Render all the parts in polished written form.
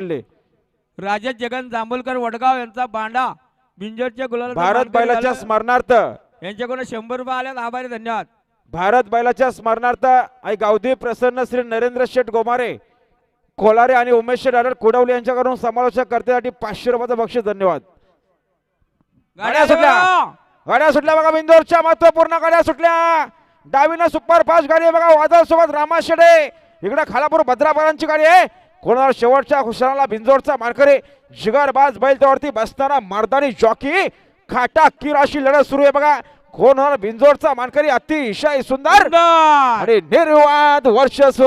राजेश जगन जांभूलकर वडगाव यांचा बांडा बिंजोरच्या गुलाल भारत बैलाच्या स्मरणार्थ यांच्याकडून 100 रुपये आले आभारी धन्यवाद। भारत बैलाच्या स्मरणार्थ आई गावदेवी प्रसन्न श्री नरेंद्र शेठ गोमारे कोलारे आणि उमेश शेठ कुडवले यांच्याकडून समालोचक करतेसाठी 500 रुपयाचं बक्षीस धन्यवाद। गाड्या सुटल्या बघा बिंदोरच्या महत्वपूर्ण गाड्या सुटल्या। डावीनं सुपर फास्ट गाडी आहे बघा वादळ सोबत रामा शेडे इकडे खालापूर भद्रापरांची गाडी आहे। कोणावर शेवटच्या खुशाला बिंजोरचा मानकरी जिगरबाज बैल त्यावरती बसताना मर्दानी जॉकी खाटा किराशी लढत सुरू आहे बघा। कोण होणार बिंजोरचा मानकरी अतिशय सुंदर आणि निर्वाद वर्चस्व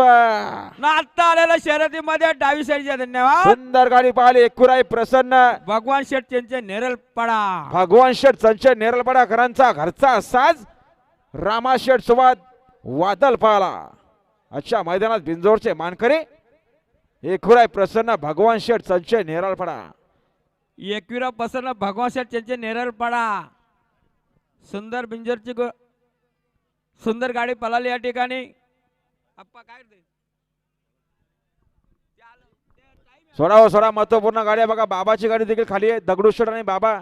नाता आलेल्या शर्यतीमध्ये डावी साईडच्या धन्यवाद। सुंदर गाडी पाहिली एकुराई प्रसन्न भगवान शेठ यांचे नेरलपडा भगवान शेठ संचय नेरलपडाकरांचा घरचा साज रामा शेठ सोबत वादळ पाहला। अच्छा मैदानात बिंजोरचे मानकरी एकुराई प्रसन्न भगवान शेठ संचय नेरलपडा एकविरा प्रसन्न भगवान शेठ यांचे नेरलपडा सुंदर बिंजरची सुंदर गाडी पळाली या ठिकाणी। अप्पा काय सोडा महत्वपूर्ण गाडी बघा। बाबाची गाडी देखील खाली आहे दगडूशेठ आणि बाबा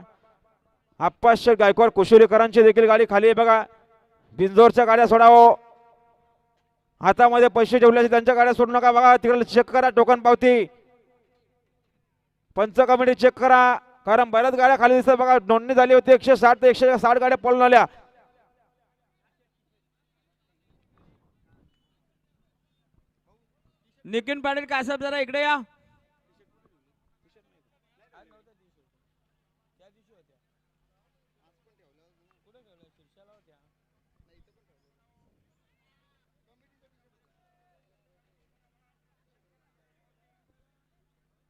आप्पा शेठ गायकवाड कुशुरीकरांची देखील गाडी खाली आहे बघा। बिंजोरच्या गाड्या सोडावो हातामध्ये पैसे ठेवल्याचे त्यांच्या गाड्या सोडू नका बघा। तिकडे चेक करा टोकन पावती पंच कमिटी चेक करा कारण बऱ्याच गाड्या खाली दिसतात बघा। नोंदणी झाली होती 160 ते 160 गाड्या पळून आल्या। नितीन पाटील काय साहेब जरा इकडे या।